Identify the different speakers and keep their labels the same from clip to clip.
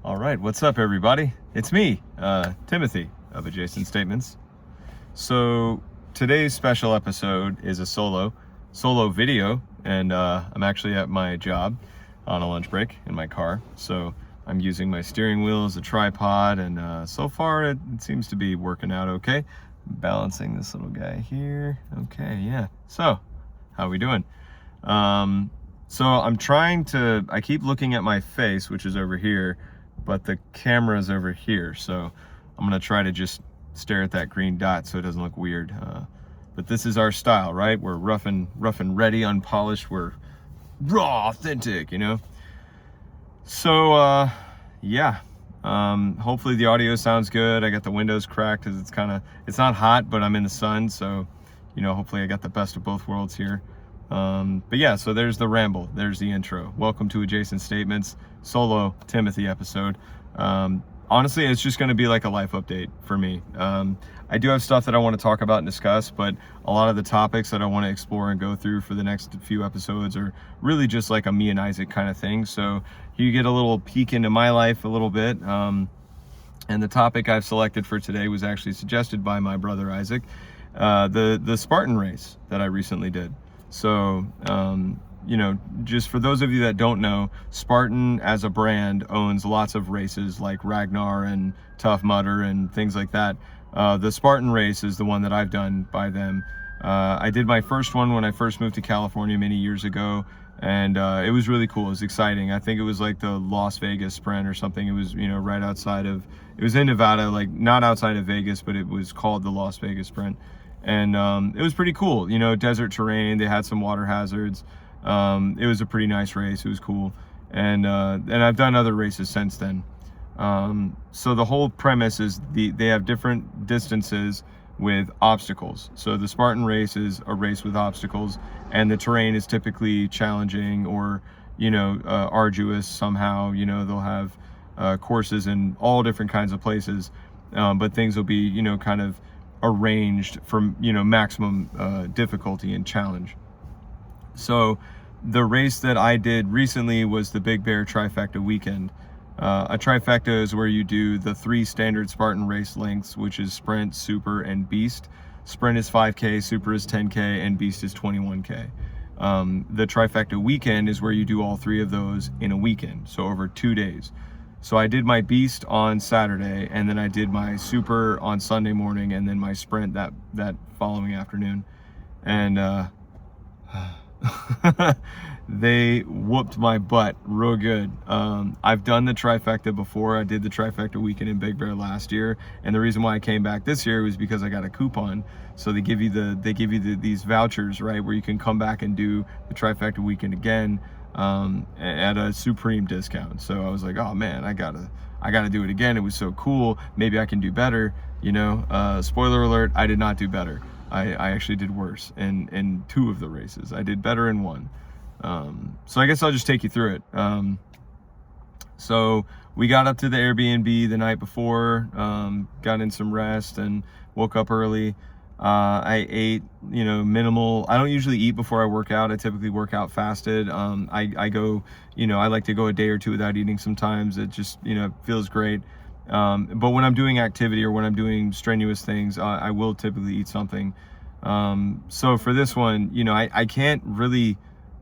Speaker 1: All right, what's up, everybody? It's me, Timothy of Adjacent Statements. So today's special episode is a solo video, and I'm actually at my job on a lunch break in my car. So I'm using my steering wheel as a tripod, and so far it seems to be working out okay. Balancing this little guy here. Okay, yeah. So, how are we doing? So I keep looking at my face, which is over here, but the camera's over here. So I'm gonna try to just stare at that green dot so it doesn't look weird. But this is our style, right? We're rough and ready, unpolished. We're raw, authentic, you know? So, yeah. Hopefully the audio sounds good. I got the windows cracked because it's not hot, but I'm in the sun. So, you know, hopefully I got the best of both worlds here. But yeah, so there's the ramble. There's the intro. Welcome to Adjacent Statements, solo Timothy episode. Honestly, it's just going to be like a life update for me. I do have stuff that I want to talk about and discuss, but a lot of the topics that I want to explore and go through for the next few episodes are really just like a me and Isaac kind of thing. So you get a little peek into my life a little bit. And the topic I've selected for today was actually suggested by my brother Isaac, the Spartan race that I recently did. So, you know, just for those of you that don't know, Spartan as a brand owns lots of races like Ragnar and Tough Mudder and things like that. The Spartan race is the one that I've done by them. I did my first one when I first moved to California many years ago, and it was really cool. It was exciting. I think it was like the Las Vegas Sprint or something. It was, you know, right outside of, it was in Nevada, like not outside of Vegas, but it was called the Las Vegas Sprint. And it was pretty cool, you know, desert terrain. They had some water hazards. It was a pretty nice race. It was cool. And I've done other races since then. So the whole premise is they have different distances with obstacles. So the Spartan race is a race with obstacles, and the terrain is typically challenging or, you know, arduous somehow. You know, they'll have courses in all different kinds of places, but things will be, you know, kind of arranged for, you know, maximum difficulty and challenge. So the race that I did recently was the Big Bear Trifecta weekend. A trifecta is where you do the 3 standard Spartan race lengths, which is Sprint, Super, and Beast. Sprint is 5K, Super is 10K, and Beast is 21K. The trifecta weekend is where you do all 3 of those in a weekend, so over 2 days. So I did my Beast on Saturday, and then I did my Super on Sunday morning, and then my Sprint that following afternoon. And they whooped my butt real good. I've done the trifecta before. I did the trifecta weekend in Big Bear last year, and the reason why I came back this year was because I got a coupon. So they give you these vouchers, right, where you can come back and do the trifecta weekend again at a supreme discount. So I was like, oh man, I gotta do it again. It was so cool. Maybe I can do better, you know. Spoiler alert, I did not do better. I actually did worse in 2 of the races. I did better in 1. So I guess I'll just take you through it. So we got up to the Airbnb the night before, got in some rest and woke up early. I ate, you know, minimal. I don't usually eat before I work out. I typically work out fasted. I go, you know, I like to go a day or 2 without eating sometimes. It just, you know, feels great. But when I'm doing activity or when I'm doing strenuous things, I will typically eat something. So for this one, you know, I can't really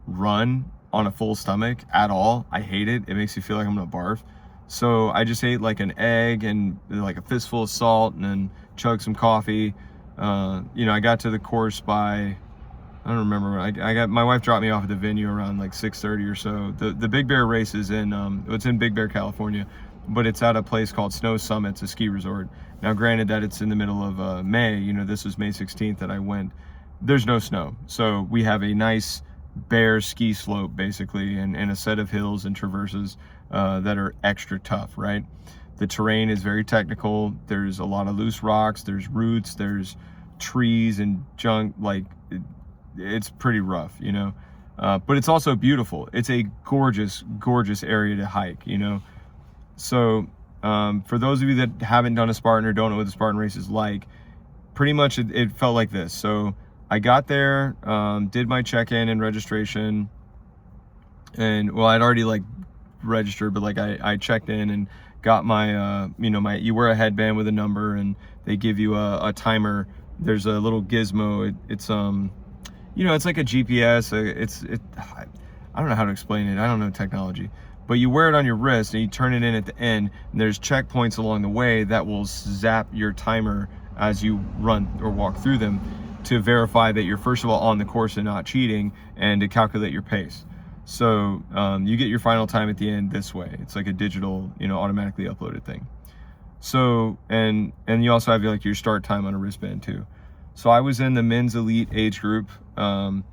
Speaker 1: run on a full stomach at all. I hate it. It makes me feel like I'm gonna barf. So I just ate like an egg and like a fistful of salt and then chugged some coffee. You know, I got to the course by, I don't remember when my wife dropped me off at the venue around like 6:30 or so. The Big Bear race is in, it's in Big Bear, California, but it's at a place called Snow Summit. It's a ski resort. Now, granted that it's in the middle of May, you know, this was May 16th that I went. There's no snow. So we have a nice bare ski slope basically, and a set of hills and traverses that are extra tough, right? The terrain is very technical. There's a lot of loose rocks, there's roots, there's trees and junk. Like it's pretty rough, you know, but it's also beautiful. It's a gorgeous area to hike, you know. So for those of you that haven't done a Spartan or don't know what the Spartan race is like, pretty much it felt like this. So I got there, did my check-in and registration, and well, I'd already like registered, but like I checked in and got my, you wear a headband with a number, and they give you a timer. There's a little gizmo. It's it's like a GPS. I don't know how to explain it. I don't know technology, but you wear it on your wrist and you turn it in at the end, and there's checkpoints along the way that will zap your timer as you run or walk through them to verify that you're first of all on the course and not cheating, and to calculate your pace. So you get your final time at the end this way. It's like a digital, automatically uploaded thing. So, and you also have like your start time on a wristband too. So I was in the men's elite age group, and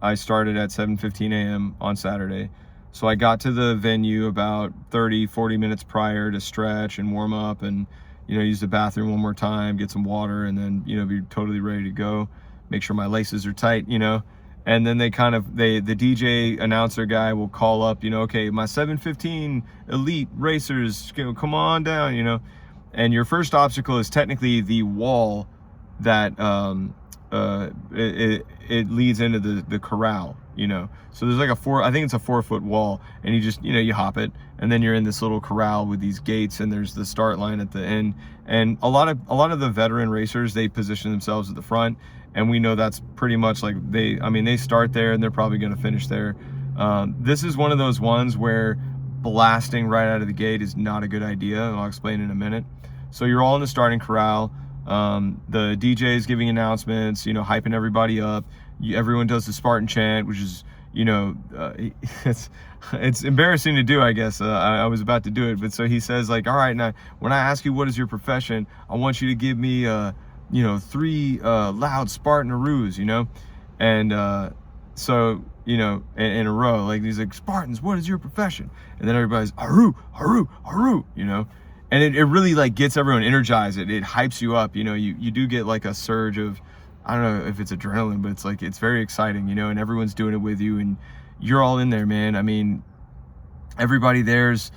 Speaker 1: I started at 7:15 a.m. on Saturday. So I got to the venue about 30-40 minutes prior to stretch and warm up, and use the bathroom one more time, get some water, and then be totally ready to go. Make sure my laces are tight, and then the DJ announcer guy will call up, okay, my 7:15 elite racers, come on down, and your first obstacle is technically the wall that it leads into the corral, so there's like I think it's a 4-foot wall, and you just you hop it, and then you're in this little corral with these gates, and there's the start line at the end. And a lot of the veteran racers, they position themselves at the front, and we know that's pretty much like they start there and they're probably going to finish there. This is one of those ones where blasting right out of the gate is not a good idea, and I'll explain in a minute. So you're all in the starting corral. The DJ is giving announcements, hyping everybody up. Everyone does the Spartan chant, which is, it's embarrassing to do, I guess. I was about to do it, but so he says, like, all right, now when I ask you what is your profession, I want you to give me 3 loud Spartan-aroos, and so in a row, like, he's like, Spartans, what is your profession? And then everybody's aroo, aroo, aroo, and it really like gets everyone energized. It hypes you up. You do get like a surge of, I don't know if it's adrenaline, but it's very exciting, and everyone's doing it with you, and you're all in there, man. I mean, everybody there's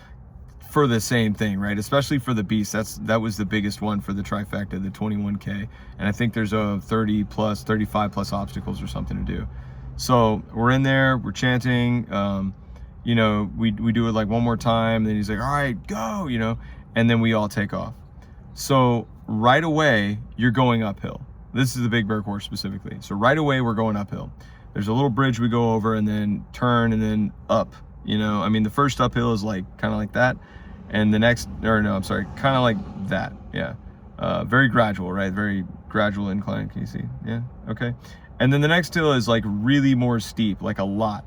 Speaker 1: for the same thing, right? Especially for the beast. That was the biggest one for the trifecta, the 21K. And I think there's a 35 plus obstacles or something to do. So we're in there, we're chanting, we do it like one more time, then he's like, all right, go, and then we all take off. So right away, you're going uphill. This is the Big Bear course specifically. So right away, we're going uphill. There's a little bridge we go over, and then turn, and then up, the first uphill is like kind of like that. And the next, kind of like that. Yeah. Very gradual, right? Very gradual incline. Can you see? Yeah. Okay. And then the next hill is like really more steep, like a lot.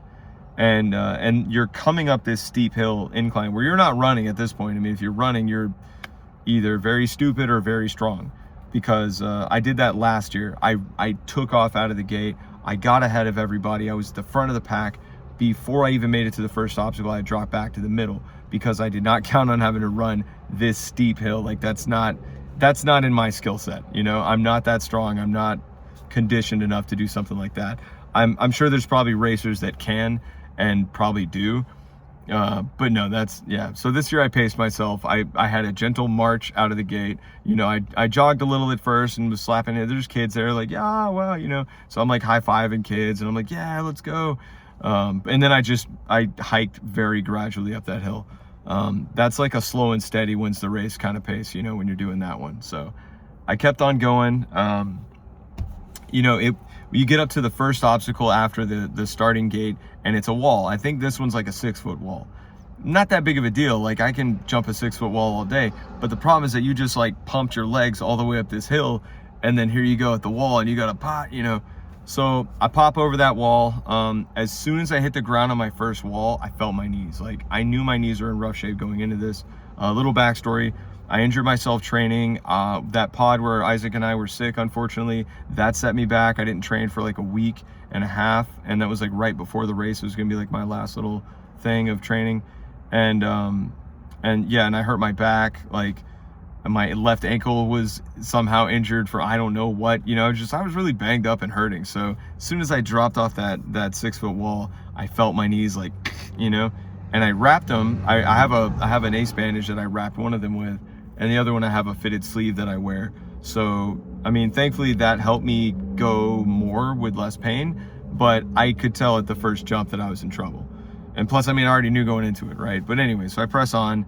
Speaker 1: And you're coming up this steep hill incline where you're not running at this point. I mean, if you're running, you're either very stupid or very strong, because I did that last year. I took off out of the gate. I got ahead of everybody. I was at the front of the pack. Before I even made it to the first obstacle, I dropped back to the middle because I did not count on having to run this steep hill. Like, that's not in my skill set. I'm not that strong. I'm not conditioned enough to do something like that. I'm sure there's probably racers that can and probably do, but no, so this year I paced myself. I had a gentle march out of the gate. I jogged a little at first and was slapping it. There's kids there like, yeah, well, so I'm like high-fiving kids, and I'm like, yeah, let's go. And then I hiked very gradually up that hill. That's like a slow and steady wins the race kind of pace, when you're doing that one. So I kept on going. You get up to the first obstacle after the starting gate, and it's a wall. I think this one's like a 6-foot wall. Not that big of a deal. Like, I can jump a 6-foot wall all day, but the problem is that you just like pumped your legs all the way up this hill, and then here you go at the wall, and you got to pop, So I pop over that wall. As soon as I hit the ground on my first wall, I felt my knees. Like, I knew my knees were in rough shape going into this. Little backstory. I injured myself training. That pod where Isaac and I were sick, unfortunately, that set me back. I didn't train for like a week and a half, and that was like right before the race. It was gonna be like my last little thing of training, and I hurt my back. Like, my left ankle was somehow injured for I don't know what. I was really banged up and hurting. So as soon as I dropped off that 6-foot wall, I felt my knees like, and I wrapped them. I have an ace bandage that I wrapped one of them with, and the other one I have a fitted sleeve that I wear. So, thankfully that helped me go more with less pain, but I could tell at the first jump that I was in trouble. And plus, I mean, I already knew going into it, right? But anyway, so I press on,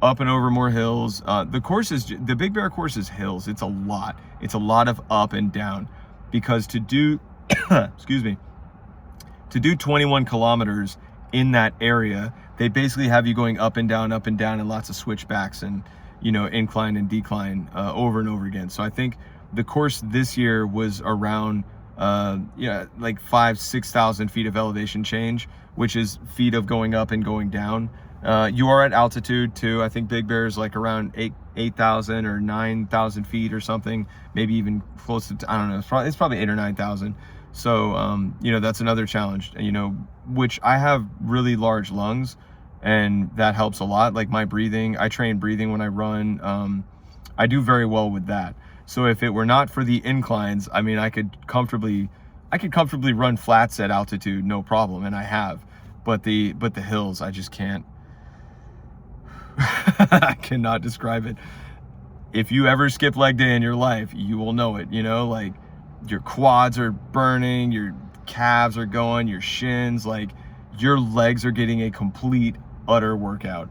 Speaker 1: up and over more hills. The Big Bear course is hills. It's a lot. It's a lot of up and down, because to do, excuse me, to do 21 kilometers in that area, they basically have you going up and down, and lots of switchbacks and, you know, incline and decline over and over again. So I think the course this year was around, like 5,000-6,000 feet of elevation change, which is feet of going up and going down. You are at altitude too. I think Big Bear is like around 8,000 or 9,000 feet or something, maybe even close to, I don't know, it's probably 8,000 or 9,000. So, you know, that's another challenge, you know, which I have really large lungs, and that helps a lot. Like my breathing, I train breathing when I run. I do very well with that. So if it were not for the inclines, I mean, I could comfortably run flats at altitude, no problem. And I have, but the hills, I just can't, I cannot describe it. If you ever skip leg day in your life, you will know it, you know, like your quads are burning, your calves are going, your shins, like your legs are getting a complete, utter workout.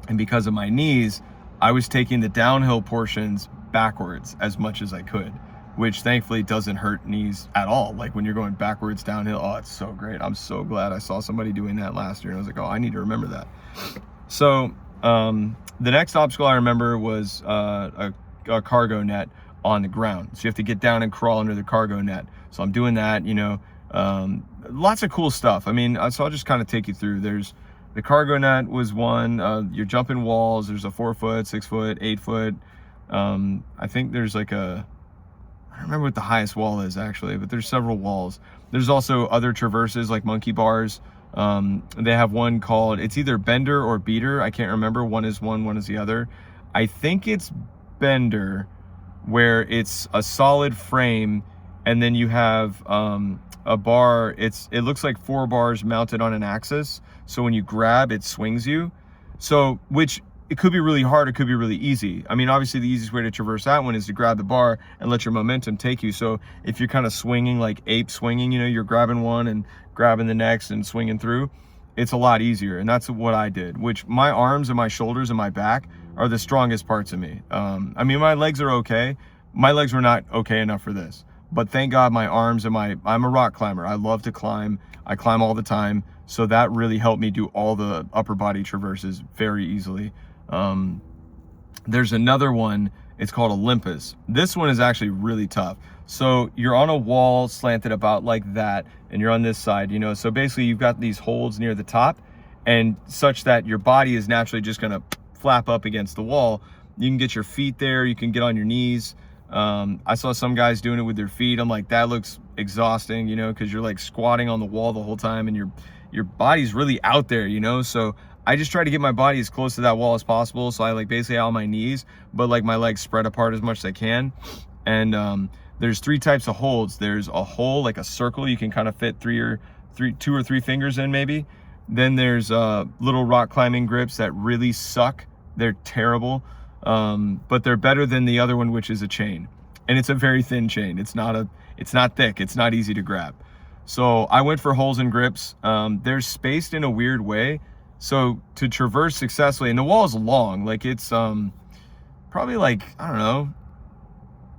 Speaker 1: And because of my knees, I was taking the downhill portions backwards as much as I could, which thankfully doesn't hurt knees at all. Like when you're going backwards downhill, oh, it's so great. I'm so glad I saw somebody doing that last year, and I was like, oh, I need to remember that. So the next obstacle I remember was a cargo net on the ground. So you have to get down and crawl under the cargo net. So I'm doing that, you know, lots of cool stuff. I mean, so I'll just kind of take you through. There's the cargo net was one, you're jumping walls. There's a 4 foot, 6 foot, 8 foot. I think there's like I don't remember what the highest wall is actually, but there's several walls. There's also other traverses like monkey bars. They have one called, it's either bender or beater. I can't remember. One is one is the other. I think it's bender, where it's a solid frame, and then you have a bar. It looks like 4 bars mounted on an axis. So when you grab, it swings you. So, which it could be really hard, it could be really easy. I mean, obviously the easiest way to traverse that one is to grab the bar and let your momentum take you. So if you're kind of swinging like ape swinging, you know, you're grabbing one and grabbing the next and swinging through, it's a lot easier. And that's what I did, which my arms and my shoulders and my back are the strongest parts of me. I mean, my legs are okay. My legs were not okay enough for this, but thank God my arms and I'm a rock climber. I love to climb. I climb all the time. So that really helped me do all the upper body traverses very easily. There's another one, it's called Olympus. This one is actually really tough. So you're on a wall slanted about like that, and you're on this side, you know, so basically you've got these holds near the top, and such that your body is naturally just gonna flap up against the wall. You can get your feet there, you can get on your knees. I saw some guys doing it with their feet. I'm like, that looks exhausting, you know, because you're like squatting on the wall the whole time, and your body's really out there, you know. So I just try to get my body as close to that wall as possible. So I like basically on my knees, but like my legs spread apart as much as I can. And there's 3 types of holds. There's a hole, like a circle, you can kind of fit 2 or 3 fingers in maybe. Then there's little rock climbing grips that really suck. They're terrible, but they're better than the other one, which is a chain. And it's a very thin chain. It's not thick. It's not easy to grab. So I went for holes and grips. They're spaced in a weird way. So to traverse successfully, and the wall is long, like it's probably like, I don't know,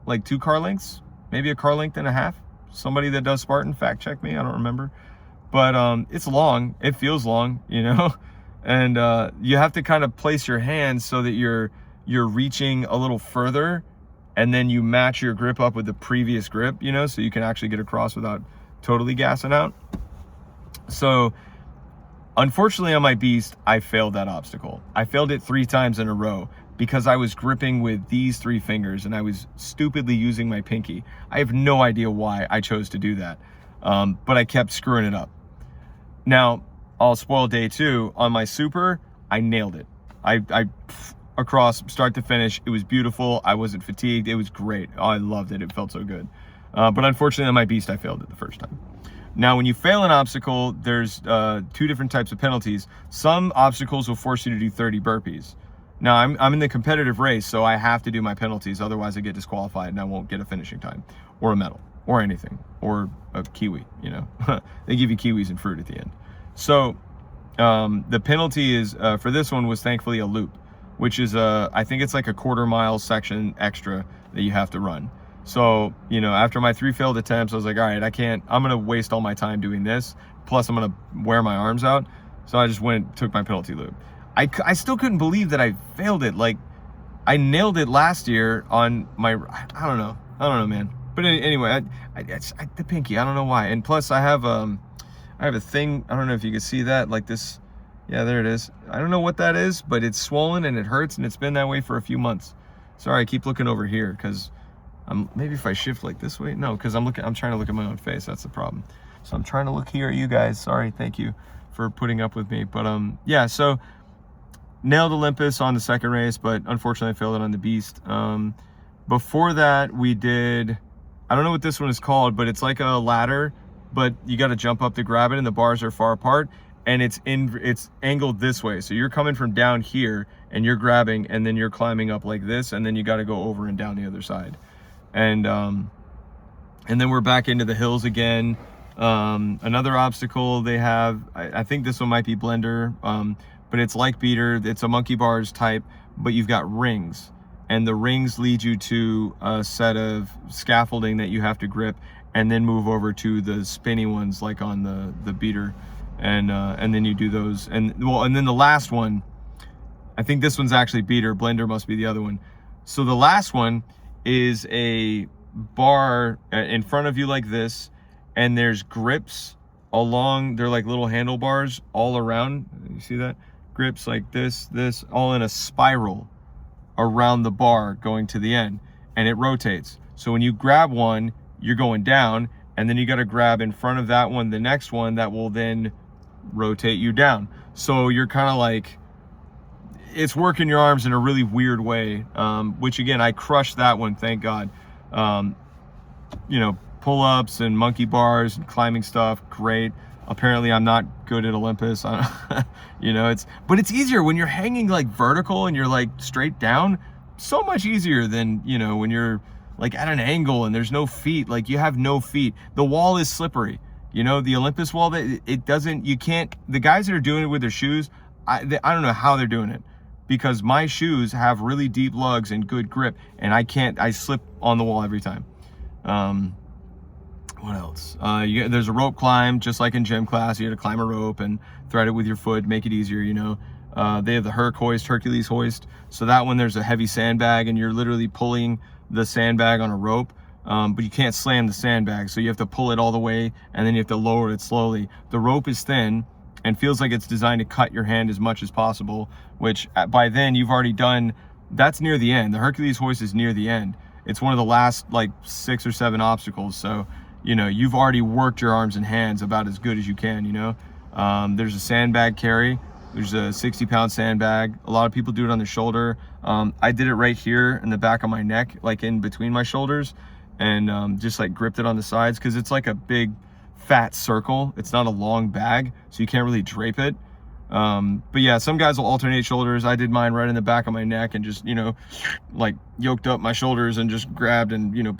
Speaker 1: like 2 car lengths, maybe a car length and a half. Somebody that does Spartan, fact check me, I don't remember. But it's long, it feels long, you know? And you have to kind of place your hands so that you're reaching a little further, and then you match your grip up with the previous grip, you know, so you can actually get across without totally gassing out. So unfortunately on my beast, I failed that obstacle. I failed it 3 times in a row because I was gripping with these 3 fingers and I was stupidly using my pinky. I have no idea why I chose to do that, but I kept screwing it up. Now, I'll spoil day 2. On my super, I nailed it. I across start to finish, it was beautiful. I wasn't fatigued. It was great. Oh, I loved it. It felt so good. But unfortunately on my beast, I failed it the first time. Now, when you fail an obstacle, there's 2 different types of penalties. Some obstacles will force you to do 30 burpees. Now, I'm in the competitive race, so I have to do my penalties. Otherwise, I get disqualified and I won't get a finishing time or a medal or anything or a kiwi, you know. They give you kiwis and fruit at the end. So the penalty is for this one was thankfully a loop, which is I think it's like a 1/4 mile section extra that you have to run. So, you know, after my 3 failed attempts, I was like, all right, I'm going to waste all my time doing this. Plus I'm going to wear my arms out. So I just took my penalty loop. I still couldn't believe that I failed it. Like, I nailed it last year on my, I don't know, man. But anyway, the pinky, I don't know why. And plus I have a thing, I don't know if you can see that, like this. Yeah, there it is. I don't know what that is, but it's swollen and it hurts, and it's been that way for a few months. Sorry, I keep looking over here because maybe if I shift like this way, no, because I'm trying to look at my own face. That's the problem. So I'm trying to look here at you guys. Sorry, thank you for putting up with me. But yeah, so nailed Olympus on the second race, but unfortunately I failed it on the Beast. Before that, we did, I don't know what this one is called, but it's like a ladder, but you got to jump up to grab it, and the bars are far apart, and it's angled this way. So you're coming from down here and you're grabbing, and then you're climbing up like this, and then you got to go over and down the other side. And then we're back into the hills again. Another obstacle they have, I think this one might be Blender, but it's like beater. It's a monkey bars type, but you've got rings, and the rings lead you to a set of scaffolding that you have to grip, and then move over to the spinny ones like on the beater, and then you do those. And then the last one, I think this one's actually beater. Blender must be the other one. So the last one is a bar in front of you like this, and there's grips along, they're like little handlebars all around. You see that? Grips like this, all in a spiral around the bar going to the end, and it rotates. So when you grab one, you're going down, and then you got to grab in front of that one the next one that will then rotate you down. So you're kind of like, it's working your arms in a really weird way, which again, I crushed that one, thank God. You know, pull-ups and monkey bars and climbing stuff, great. Apparently I'm not good at Olympus. You know, but it's easier when you're hanging like vertical and you're like straight down. So much easier than, you know, when you're like at an angle and there's no feet. Like, you have no feet. The wall is slippery. You know, the Olympus wall, the guys that are doing it with their shoes, I don't know how they're doing it, because my shoes have really deep lugs and good grip, and I slip on the wall every time. What else? There's a rope climb, just like in gym class. You got to climb a rope and thread it with your foot, make it easier, you know. They have the Hercules hoist. So that one, there's a heavy sandbag, and you're literally pulling the sandbag on a rope, but you can't slam the sandbag. So you have to pull it all the way, and then you have to lower it slowly. The rope is thin and feels like it's designed to cut your hand as much as possible, which by then you've already done, that's near the end. The Hercules hoist is near the end. It's one of the last like 6 or 7 obstacles. So, you know, you've already worked your arms and hands about as good as you can, you know. There's a sandbag carry. There's a 60-pound sandbag. A lot of people do it on their shoulder. I did it right here in the back of my neck, like in between my shoulders, and just like gripped it on the sides, because it's like a big fat circle. It's not a long bag, so you can't really drape it. But yeah, some guys will alternate shoulders. I did mine right in the back of my neck and just, you know, like yoked up my shoulders and just grabbed and, you know,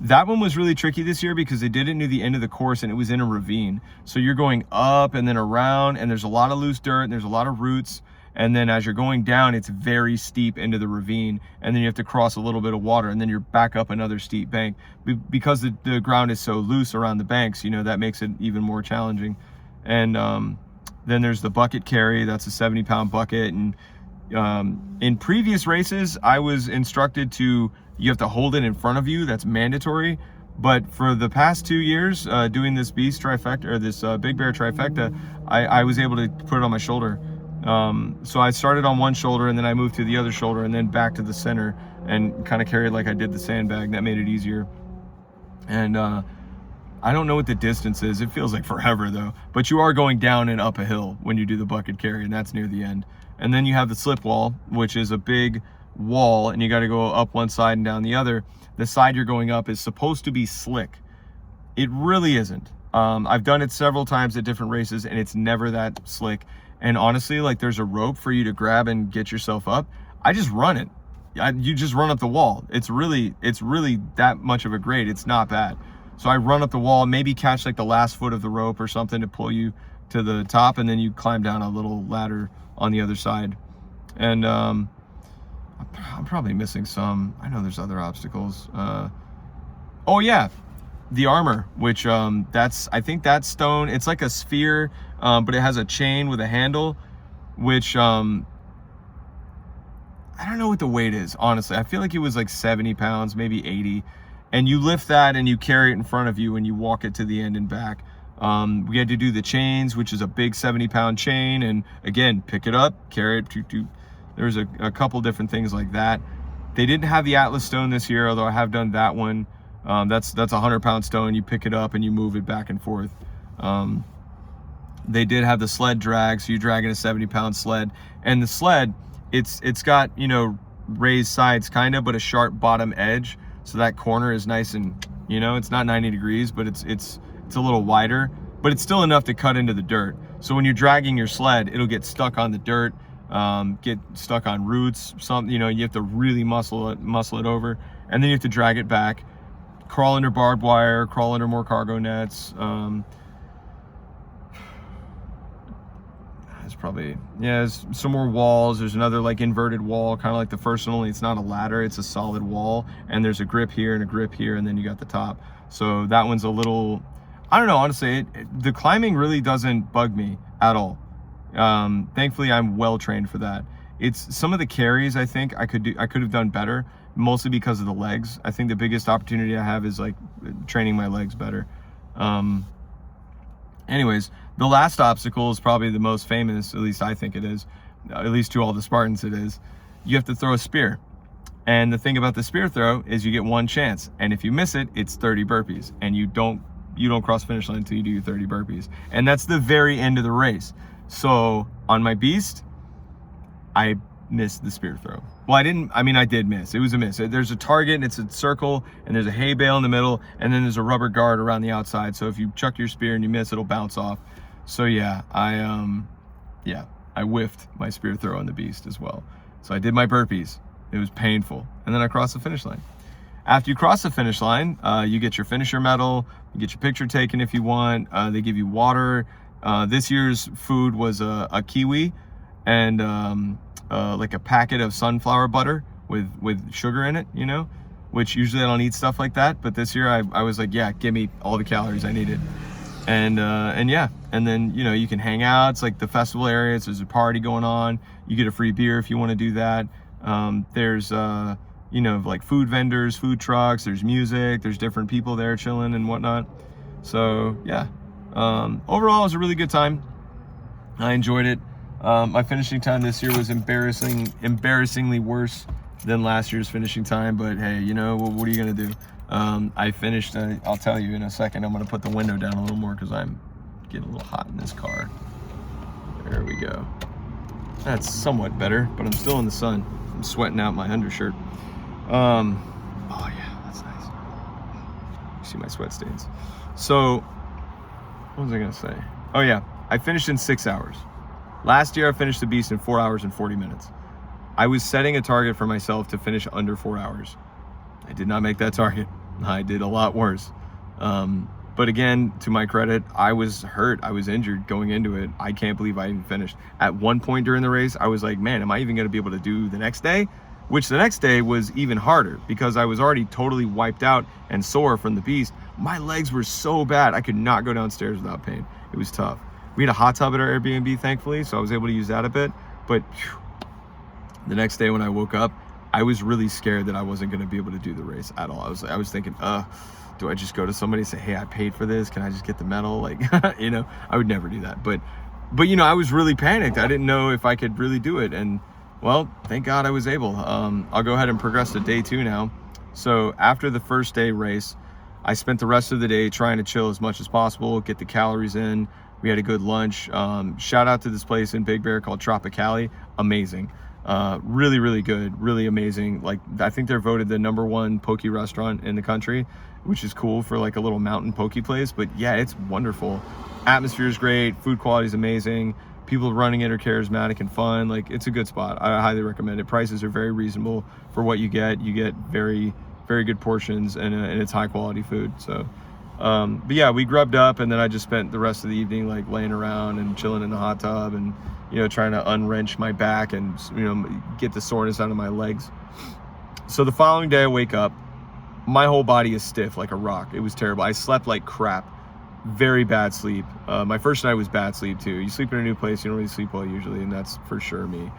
Speaker 1: that one was really tricky this year because they did it near the end of the course and it was in a ravine. So you're going up and then around, and there's a lot of loose dirt and there's a lot of roots. And then as you're going down, it's very steep into the ravine, and then you have to cross a little bit of water, and then you're back up another steep bank. Because the ground is so loose around the banks, you know, that makes it even more challenging. And then there's the bucket carry. That's a 70-pound bucket. And in previous races, I was instructed you have to hold it in front of you. That's mandatory. But for the past 2 years, doing this Beast trifecta, or this Big Bear trifecta, I was able to put it on my shoulder. So I started on one shoulder, and then I moved to the other shoulder, and then back to the center, and kind of carried like I did the sandbag. That made it easier. And I don't know what the distance is. It feels like forever though. But you are going down and up a hill when you do the bucket carry, and that's near the end. And then you have the slip wall, which is a big wall, and you got to go up one side and down the other. The side you're going up is supposed to be slick. It really isn't. I've done it several times at different races, and it's never that slick. And honestly, like, there's a rope for you to grab and get yourself up. I just run it. You just run up the wall. It's really that much of a grade. It's not bad. So I run up the wall, maybe catch like the last foot of the rope or something to pull you to the top, and then you climb down a little ladder on the other side. And I'm probably missing some. I know there's other obstacles. Oh yeah, the armor, which I think that stone, it's like a sphere, but it has a chain with a handle, which I don't know what the weight is, honestly. I feel like it was like 70 pounds, maybe 80. And you lift that and you carry it in front of you and you walk it to the end and back. We had to do the chains, which is a big 70-pound chain. And again, pick it up, carry it. There's a couple different things like that. They didn't have the Atlas stone this year, although I have done that one. That's a 100-pound stone. You pick it up and you move it back and forth. They did have the sled drag, so you're dragging a 70-pound sled. And the sled, it's got, you know, raised sides kind of, but a sharp bottom edge, so that corner is nice and, you know, it's not 90 degrees, but it's a little wider, but it's still enough to cut into the dirt. So when you're dragging your sled, it'll get stuck on the dirt, get stuck on roots, you know, you have to really muscle it over, and then you have to drag it back, crawl under barbed wire, crawl under more cargo nets. Probably, yeah, there's some more walls. There's another like inverted wall, kind of like the first one, only it's not a ladder, it's a solid wall, and there's a grip here and a grip here, and then you got the top. So that one's a little, I don't know, honestly, the climbing really doesn't bug me at all. Thankfully I'm well trained for that. It's some of the carries I think I could have done better, mostly because of the legs. I think the biggest opportunity I have is like training my legs better. Anyways, the last obstacle is probably the most famous, at least I think it is, at least to all the Spartans it is. You have to throw a spear. And the thing about the spear throw is you get one chance. And if you miss it, it's 30 burpees. And you don't cross finish line until you do your 30 burpees. And that's the very end of the race. So on my beast, I missed the spear throw. Well, I did miss. It was a miss. There's a target and it's a circle and there's a hay bale in the middle and then there's a rubber guard around the outside. So if you chuck your spear and you miss, it'll bounce off. So yeah, I whiffed my spear throw on the beast as well. So I did my burpees. It was painful. And then I crossed the finish line. After you cross the finish line, you get your finisher medal, you get your picture taken if you want. They give you water. This year's food was a kiwi and like a packet of sunflower butter with sugar in it, you know, which usually I don't eat stuff like that. But this year I was like, yeah, give me all the calories I needed. And yeah, and then, you know, you can hang out. It's like the festival area. There's a party going on. You get a free beer if you want to do that. There's, you know, like food vendors, food trucks, there's music, there's different people there chilling and whatnot. So yeah, overall it was a really good time. I enjoyed it. My finishing time this year was embarrassingly worse than last year's finishing time, but hey, you know, what are you gonna do? I finished, I'll tell you in a second. I'm gonna put the window down a little more because I'm getting a little hot in this car. There we go. That's somewhat better, but I'm still in the sun. I'm sweating out my undershirt. Oh yeah, that's nice. You see my sweat stains. So, what was I gonna say? Oh yeah, I finished in 6 hours. Last year I finished the beast in 4 hours and 40 minutes. I was setting a target for myself to finish under 4 hours. I did not make that target. I did a lot worse. But again, to my credit, I was hurt. I was injured going into it. I can't believe I even finished. At one point during the race, I was like, man, am I even gonna be able to do the next day? Which the next day was even harder because I was already totally wiped out and sore from the beast. My legs were so bad, I could not go downstairs without pain. It was tough. We had a hot tub at our Airbnb, thankfully, so I was able to use that a bit. But whew, the next day when I woke up, I was really scared that I wasn't gonna be able to do the race at all. I was thinking, do I just go to somebody and say, hey, I paid for this, can I just get the medal? Like, you know, I would never do that. But you know, I was really panicked. I didn't know if I could really do it. And well, thank God I was able. I'll go ahead and progress to day 2 now. So after the first day race, I spent the rest of the day trying to chill as much as possible, get the calories in. We had a good lunch. Shout out to this place in Big Bear called Tropicali. Amazing. Really, really good, really amazing. Like, I think they're voted the #1 poke restaurant in the country, which is cool for like a little mountain poke place. But yeah, it's wonderful. Atmosphere is great. Food quality is amazing. People running it are charismatic and fun. Like, it's a good spot. I highly recommend it. Prices are very reasonable for what you get. You get very, very good portions and it's high quality food. So But yeah, we grubbed up, and then I just spent the rest of the evening like laying around and chilling in the hot tub, and trying to unwrench my back and get the soreness out of my legs. So the following day I wake up, my whole body is stiff like a rock. It was terrible. I slept like crap. Very bad sleep. My first night was bad sleep too. You sleep in a new place, you don't really sleep well usually, and that's for sure me.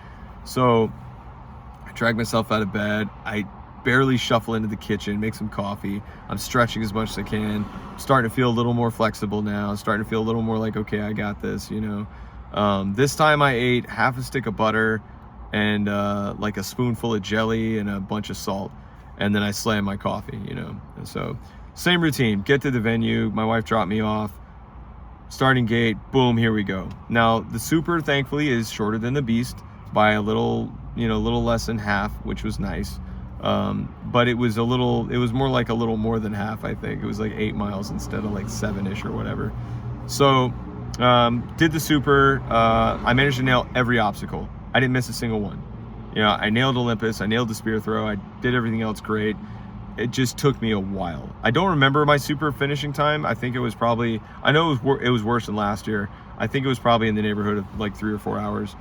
Speaker 1: So I dragged myself out of bed. I barely shuffle into the kitchen, make some coffee. I'm stretching as much as I can. Starting to feel a little more flexible now. Starting to feel a little more like, okay, I got this, This time I ate half a stick of butter and like a spoonful of jelly and a bunch of salt. And then I slammed my coffee, And so same routine, get to the venue. My wife dropped me off. Starting gate, boom, here we go. Now the super thankfully is shorter than the beast by a little, little less than half, which was nice. But it was more like a little more than half, I think. It was like 8 miles instead of like 7-ish or whatever. So did the super. I managed to nail every obstacle. I didn't miss a single one. I nailed Olympus, I nailed the spear throw, I did everything else great. It just took me a while. I don't remember my super finishing time. I think it was probably, I know it was worse than last year. I think it was probably in the neighborhood of like 3 or 4 hours.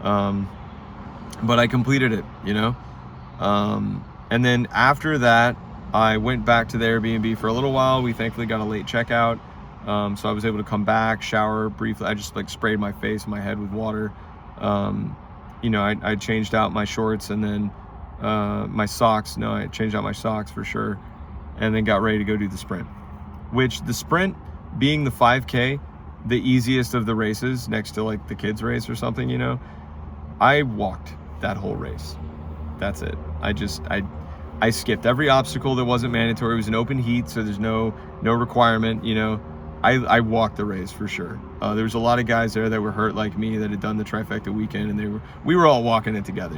Speaker 1: But I completed it, and then after that, I went back to the Airbnb for a little while. We thankfully got a late checkout. So I was able to come back, shower briefly. I just like sprayed my face and my head with water. I changed out my shorts and then my socks. No, I changed out my socks for sure. And then got ready to go do the sprint, which the sprint being the 5K, the easiest of the races next to like the kids race or something, I walked that whole race. That's it. I skipped every obstacle that wasn't mandatory. It was an open heat, so there's no requirement, I walked the race for sure. There was a lot of guys there that were hurt like me that had done the trifecta weekend, and we were all walking it together,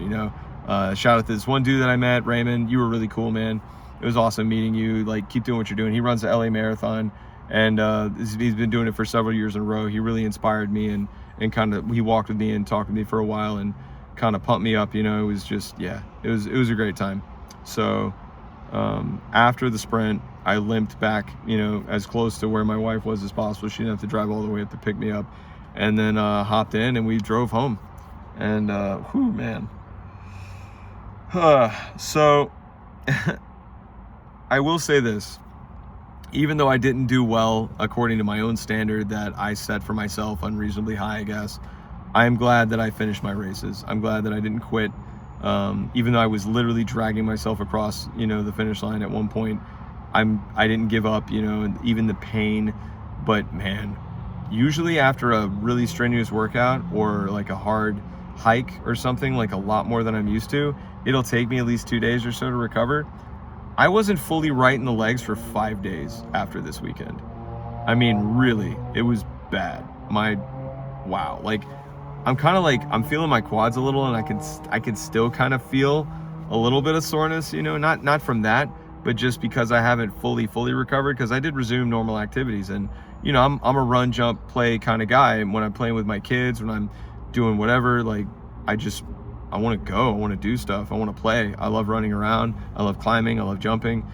Speaker 1: Shout out to this one dude that I met, Raymond. You were really cool, man. It was awesome meeting you. Like, keep doing what you're doing. He runs the LA Marathon, and he's been doing it for several years in a row. He really inspired me, and kind of he walked with me and talked with me for a while and kind of pumped me up. It was just, yeah, it was a great time. So after the sprint, I limped back, as close to where my wife was as possible. She didn't have to drive all the way up to pick me up, and then hopped in and we drove home. And whew, man. So I will say this, even though I didn't do well according to my own standard that I set for myself, unreasonably high, I guess, I am glad that I finished my races. I'm glad that I didn't quit. Even though I was literally dragging myself across, the finish line at one point, I didn't give up, and even the pain. But man, usually after a really strenuous workout or like a hard hike or something, like a lot more than I'm used to, it'll take me at least 2 days or so to recover. I wasn't fully right in the legs for 5 days after this weekend. I mean, really, it was bad. Wow. Like, I'm feeling my quads a little, and I can still kind of feel a little bit of soreness, not from that, but just because I haven't fully recovered, because I did resume normal activities. And, I'm a run, jump, play kind of guy. And when I'm playing with my kids, when I'm doing whatever, like, I want to go, I want to do stuff, I want to play. I love running around, I love climbing, I love jumping.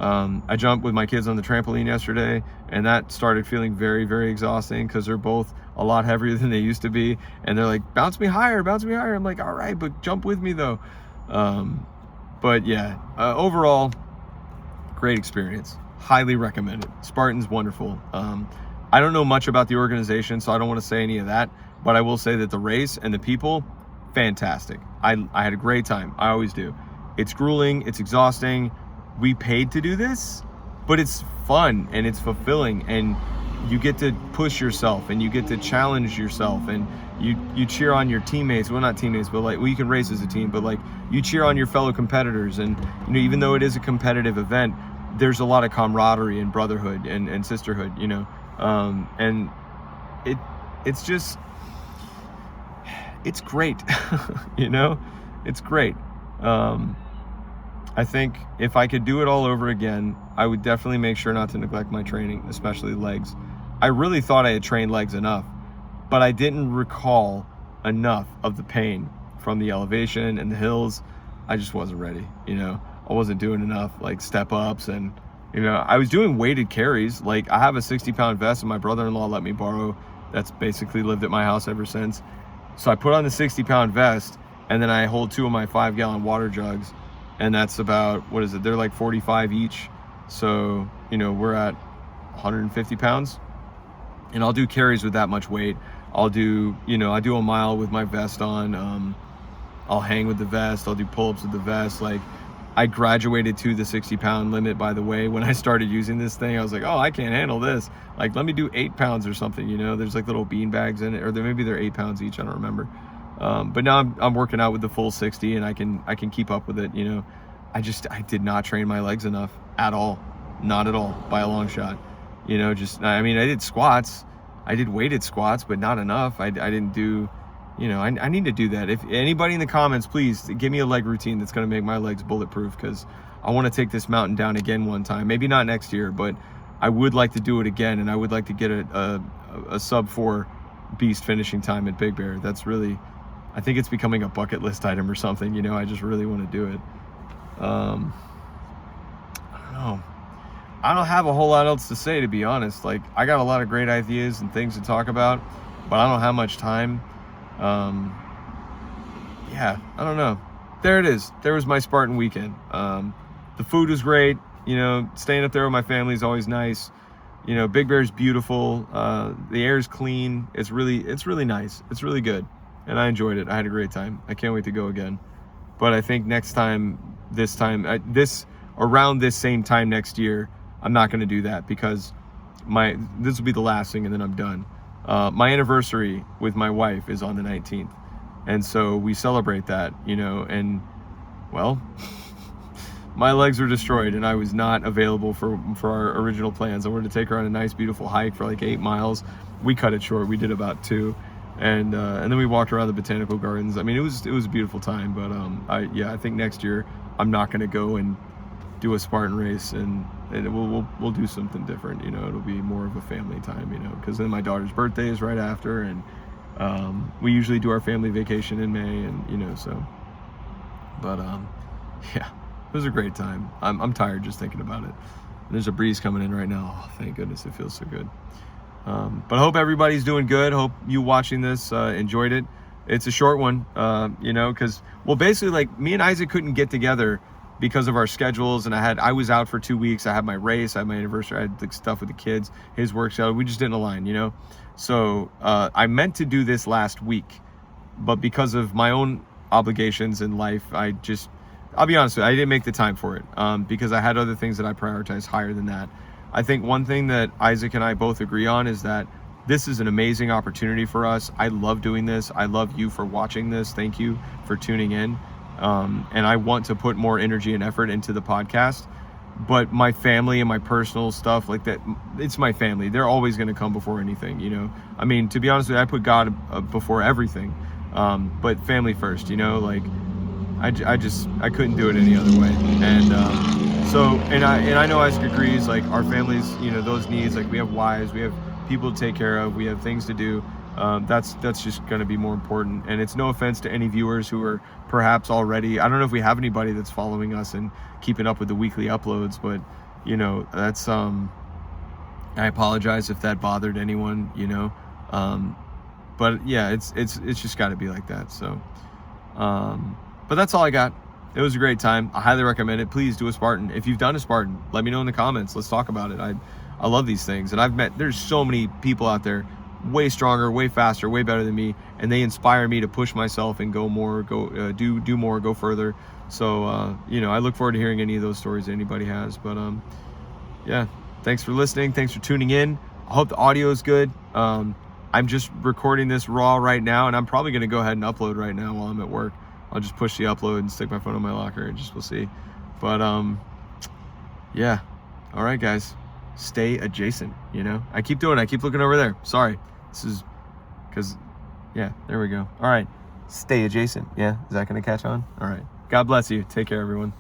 Speaker 1: I jumped with my kids on the trampoline yesterday, and that started feeling very, very exhausting because they're both a lot heavier than they used to be, and they're like, bounce me higher. I'm like, all right, but jump with me though. But yeah, overall, great experience. Highly recommended. Spartan's wonderful. I don't know much about the organization, so I don't want to say any of that, but I will say that the race and the people, fantastic. I had a great time. I always do. It's grueling, it's exhausting. We paid to do this, but it's fun and it's fulfilling, and you get to push yourself and you get to challenge yourself, and you cheer on your teammates. Well, not teammates, but like, well, you can race as a team, but like, you cheer on your fellow competitors. And even though it is a competitive event, there's a lot of camaraderie and brotherhood and sisterhood, and it's just, it's great. It's great. I think if I could do it all over again, I would definitely make sure not to neglect my training, especially legs. I really thought I had trained legs enough, but I didn't recall enough of the pain from the elevation and the hills. I just wasn't ready, I wasn't doing enough like step ups and You know, I was doing weighted carries. Like, I have a 60-pound vest, and my brother-in-law let me borrow. That's basically lived at my house ever since. So I put on the 60-pound vest, and then I hold 2 of my 5-gallon water jugs, and that's about, what is it? They're like 45 each. So, you know, we're at 150 pounds, and I'll do carries with that much weight. I'll do, you know, I do a mile with my vest on. I'll hang with the vest. I'll do pull-ups with the vest. Like, I graduated to the 60-pound limit, by the way. When I started using this thing, I was like, oh, I can't handle this. Like, let me do 8 pounds or something, you know? There's like little bean bags in it, or maybe they're 8 pounds each, I don't remember. But now I'm working out with the full 60, and I can keep up with it, you know? I did not train my legs enough at all. Not at all, by a long shot. You know, I mean, I did squats. I did weighted squats, but not enough. I didn't do... You know, I need to do that. If anybody in the comments, please give me a leg routine that's going to make my legs bulletproof, because I want to take this mountain down again one time. Maybe not next year, but I would like to do it again, and I would like to get a sub-4 beast finishing time at Big Bear. That's really, I think it's becoming a bucket list item or something. You know, I just really want to do it. I don't know. I don't have a whole lot else to say, to be honest. Like, I got a lot of great ideas and things to talk about, but I don't have much time. Yeah, I don't know. There it is. There was my Spartan weekend. The food was great. You know, staying up there with my family is always nice. You know, Big Bear's beautiful. The air's clean. It's really nice. It's really good. And I enjoyed it. I had a great time. I can't wait to go again. But I think next time, around this same time next year, I'm not going to do that, because this will be the last thing, and then I'm done. My anniversary with my wife is on the 19th, and so we celebrate that, you know, and, well, my legs were destroyed, and I was not available for our original plans. I wanted to take her on a nice, beautiful hike for like 8 miles. We cut it short. We did about 2, and then we walked around the botanical gardens. I mean, it was a beautiful time, but I think next year I'm not going to go and do a Spartan race, and we'll do something different. You know, it'll be more of a family time, you know, because then my daughter's birthday is right after, and we usually do our family vacation in May, and, you know, so, but yeah, it was a great time. I'm tired just thinking about it. There's a breeze coming in right now. Oh, thank goodness, it feels so good. But I hope everybody's doing good. Hope you watching this enjoyed it. It's a short one, you know, because, well, basically, like, me and Isaac couldn't get together because of our schedules, and I was out for 2 weeks. I had my race, I had my anniversary, I had the stuff with the kids, his work schedule. We just didn't align, you know? So I meant to do this last week, but because of my own obligations in life, I'll be honest with you, I didn't make the time for it, because I had other things that I prioritized higher than that. I think one thing that Isaac and I both agree on is that this is an amazing opportunity for us. I love doing this. I love you for watching this. Thank you for tuning in. And I want to put more energy and effort into the podcast, but my family and my personal stuff like that, it's my family. They're always going to come before anything, you know? I mean, to be honest with you, I put God before everything, but family first, you know? Like, I couldn't do it any other way. And I know Isaac agrees, like, our families, you know, those needs, like, we have wives, we have people to take care of, we have things to do. That's just going to be more important. And it's no offense to any viewers who are perhaps already, I don't know if we have anybody that's following us and keeping up with the weekly uploads, but, you know, that's, I apologize if that bothered anyone, you know, but yeah, it's just got to be like that. So, but that's all I got. It was a great time. I highly recommend it. Please do a Spartan. If you've done a Spartan, let me know in the comments. Let's talk about it. I love these things, and there's so many people out there way stronger, way faster, way better than me, and they inspire me to push myself and go more, do more, go further. So you know, I look forward to hearing any of those stories that anybody has. But yeah, thanks for listening, thanks for tuning in. I hope the audio is good. I'm just recording this raw right now, and I'm probably going to go ahead and upload right now while I'm at work. I'll just push the upload and stick my phone in my locker, and we'll see. But yeah, all right, guys, stay adjacent. You know, I keep looking over there. Sorry, this is because, yeah, there we go. All right, stay adjacent. Yeah, is that gonna catch on? All right, God bless you. Take care, everyone.